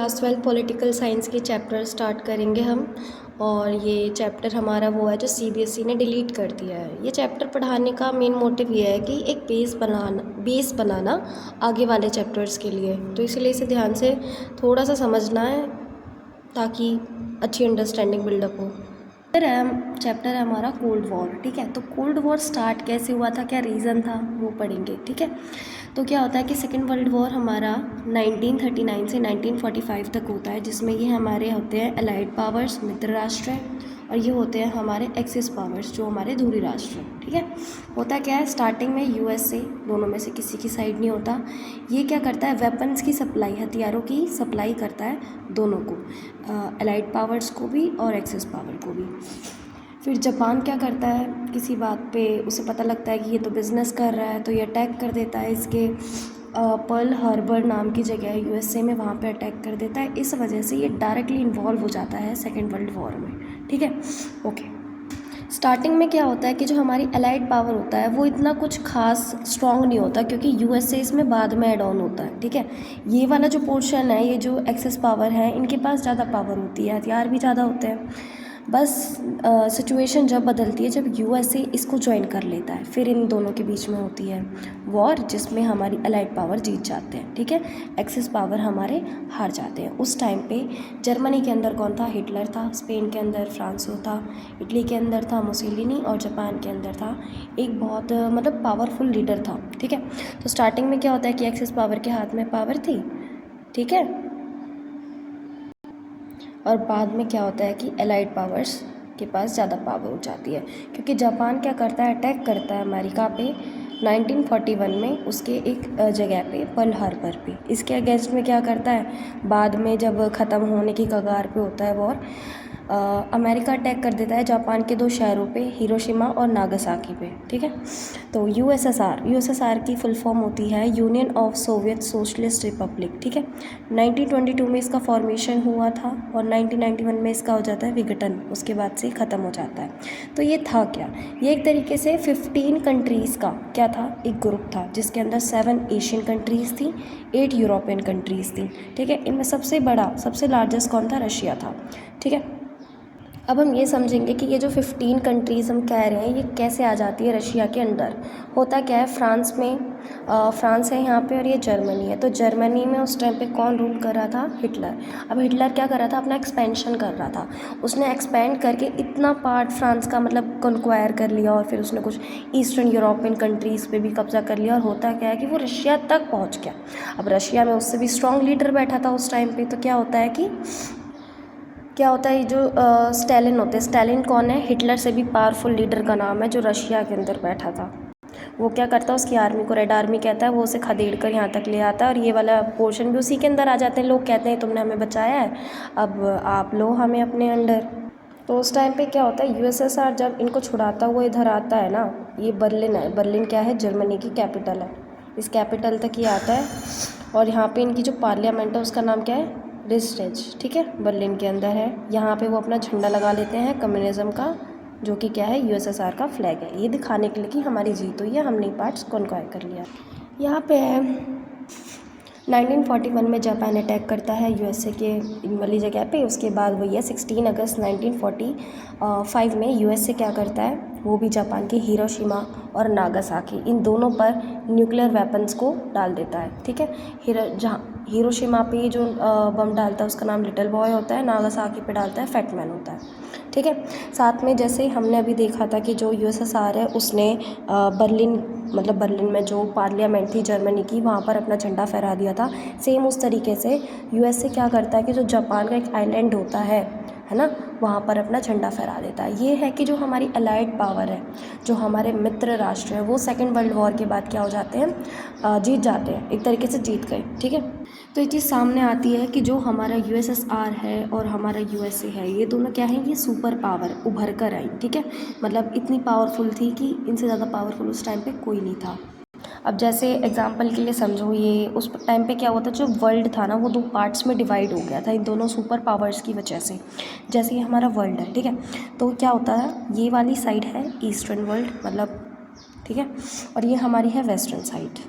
Class 12 political science के chapter start करेंगे हम। और ये चैप्टर हमारा वो है जो सीबीएसई ने डिलीट कर दिया है। ये चैप्टर पढ़ाने का मेन मोटिव ये है कि एक बेस बनाना आगे वाले चैप्टर्स के लिए। तो इसलिए इसे ध्यान से थोड़ा सा समझना है ताकि अच्छी अंडरस्टैंडिंग बिल्डअप हो। चैप्टर है हमारा कोल्ड वॉर। ठीक है, तो कोल्ड वॉर स्टार्ट कैसे हुआ था, क्या रीज़न था, वो पढ़ेंगे। ठीक है, तो क्या होता है कि सेकेंड वर्ल्ड वॉर हमारा 1939 से 1945 तक होता है, जिसमें ये हमारे होते हैं अलाइड पावर्स, मित्र राष्ट्र हैं, और ये होते हैं हमारे एक्सिस पावर्स जो हमारे धुरी राष्ट्र हैं। ठीक है, होता क्या है, स्टार्टिंग में यूएसए, दोनों में से किसी की साइड नहीं होता। ये क्या करता है, वेपन्स की सप्लाई, हथियारों की सप्लाई करता है दोनों को, अलाइड पावर्स को भी और एक्सिस पावर को भी। फिर जापान क्या करता है, किसी बात पे उसे पता लगता है कि ये तो बिज़नेस कर रहा है, तो ये अटैक कर देता है इसके पर्ल हार्बर नाम की जगह है यूएसए में, वहाँ पे अटैक कर देता है। इस वजह से ये डायरेक्टली इन्वॉल्व हो जाता है सेकेंड वर्ल्ड वॉर में। ठीक है, ओके। स्टार्टिंग में क्या होता है कि जो हमारी अलाइड पावर होता है वो इतना कुछ खास स्ट्रॉन्ग नहीं होता, क्योंकि यूएसए इसमें बाद में ऐड ऑन होता है। ठीक है, ये वाला जो पोर्शन है, ये जो एक्सेस पावर है, इनके पास ज़्यादा पावर होती है, हथियार भी ज़्यादा होते हैं। बस सिचुएशन जब बदलती है जब यूएसए इसको ज्वाइन कर लेता है, फिर इन दोनों के बीच में होती है वॉर, जिसमें हमारी अलाइड पावर जीत जाते हैं। ठीक है, एक्सिस पावर हमारे हार जाते हैं। उस टाइम पे जर्मनी के अंदर कौन था, हिटलर था, स्पेन के अंदर फ्रांसो था, इटली के अंदर था मुसोलिनी, और जापान के अंदर था एक बहुत मतलब पावरफुल लीडर था। ठीक है, तो स्टार्टिंग में क्या होता है कि एक्सिस पावर के हाथ में पावर थी। ठीक है, और बाद में क्या होता है कि अलाइड पावर्स के पास ज़्यादा पावर हो जाती है, क्योंकि जापान क्या करता है, अटैक करता है अमेरिका पे 1941 में, उसके एक जगह पे पर्ल हार्बर पे। इसके अगेंस्ट में क्या करता है, बाद में जब ख़त्म होने की कगार पे होता है वॉर, अमेरिका अटैक कर देता है जापान के 2 शहरों पे, हिरोशिमा और नागासाकी पे। ठीक है, तो यूएसएसआर की फुल फॉर्म होती है union of Soviet socialist Republic. ठीक है, 1922 में इसका फॉर्मेशन हुआ था और 1991 में इसका हो जाता है विघटन, उसके बाद से ख़त्म हो जाता है। तो ये था क्या, ये एक तरीके से 15 कंट्रीज़ का क्या था, एक ग्रुप था, जिसके अंदर 7 एशियन कंट्रीज़ थी, 8 यूरोपियन कंट्रीज़ थी। ठीक है, इनमें सबसे बड़ा, सबसे लार्जेस्ट कौन था, रशिया था। ठीक है, अब हम ये समझेंगे कि ये जो 15 कंट्रीज़ हम कह रहे हैं, ये कैसे आ जाती है रशिया के अंदर। होता क्या है, फ्रांस में फ्रांस है यहाँ पे, और ये जर्मनी है। तो जर्मनी में उस टाइम पे कौन रूल कर रहा था, हिटलर। अब हिटलर क्या कर रहा था, अपना एक्सपेंशन कर रहा था। उसने एक्सपेंड करके इतना पार्ट फ्रांस का मतलब कॉन्क्वायर कर लिया, और फिर उसने कुछ ईस्टर्न यूरोपियन कंट्रीज़ पे भी कब्जा कर लिया, और होता क्या है कि वो रशिया तक पहुँच गया। अब रशिया में उससे भी स्ट्रॉन्ग लीडर बैठा था उस टाइम पर, तो क्या होता है कि ये जो स्टालिन होते हैं, स्टालिन कौन है, हिटलर से भी पावरफुल लीडर का नाम है, जो रशिया के अंदर बैठा था। वो क्या करता है, उसकी आर्मी को रेड आर्मी कहता है, वो उसे खदेड़ कर यहाँ तक ले आता है, और ये वाला पोर्शन भी उसी के अंदर आ जाते हैं। लोग कहते हैं तुमने हमें बचाया है, अब आप लो हमें अपने अंडर। तो उस टाइम पे क्या होता है, यूएसएसआर जब इनको छुड़ाता हुआ इधर आता है ना, ये बर्लिन है, बर्लिन क्या है, जर्मनी की कैपिटल है, इस कैपिटल तक ये आता है, और यहाँ पे इनकी जो पार्लियामेंट है उसका नाम क्या है, रिस्टेज। ठीक है, बर्लिन के अंदर है। यहाँ पे वो अपना झंडा लगा लेते हैं कम्युनिज्म का, जो कि क्या है, यूएसएसआर का फ्लैग है, ये दिखाने के लिए कि हमारी जीत हुई है, हमने पार्ट्स कॉन्क्वायर कर लिया। यहाँ पे है 1941 में जापान अटैक करता है यूएसए के इन वाली जगह पे। उसके बाद वही है 16 अगस्त 1945 में यूएसए क्या करता है, वो भी जापान के हिरोशिमा और नागासाकी, इन दोनों पर न्यूक्लियर वेपन्स को डाल देता है। ठीक है, जहाँ हिरोशिमा पे जो बम डालता है उसका नाम लिटिल बॉय होता है, नागासाकी पे डालता है फैट मैन होता है। ठीक है, साथ में जैसे हमने अभी देखा था कि जो यूएसएसआर है उसने बर्लिन में जो पार्लियामेंट थी जर्मनी की, वहाँ पर अपना झंडा फहरा दिया था। सेम उस तरीके से यूएसए क्या करता है कि जो जापान का एक आइलैंड होता है ना, वहाँ पर अपना झंडा फहरा देता है। ये है कि जो हमारी अलाइड पावर है, जो हमारे मित्र राष्ट्र हैं, वो सेकेंड वर्ल्ड वॉर के बाद क्या हो जाते हैं, जीत जाते हैं, एक तरीके से जीत गए। ठीक है, तो ये चीज़ सामने आती है कि जो हमारा यूएसएसआर है और हमारा यूएसए है, ये दोनों क्या है, ये सुपर पावर उभर कर आई। ठीक है, मतलब इतनी पावरफुल थी कि इनसे ज़्यादा पावरफुल उस टाइम पे कोई नहीं था। अब जैसे एग्जांपल के लिए समझो, ये उस टाइम पे क्या हुआ था, जो वर्ल्ड था ना वो 2 पार्ट्स में डिवाइड हो गया था इन दोनों सुपर पावर्स की वजह से। जैसे ये हमारा वर्ल्ड है, ठीक है, तो क्या होता है, ये वाली साइड है ईस्टर्न वर्ल्ड मतलब, ठीक है, और ये हमारी है वेस्टर्न साइड।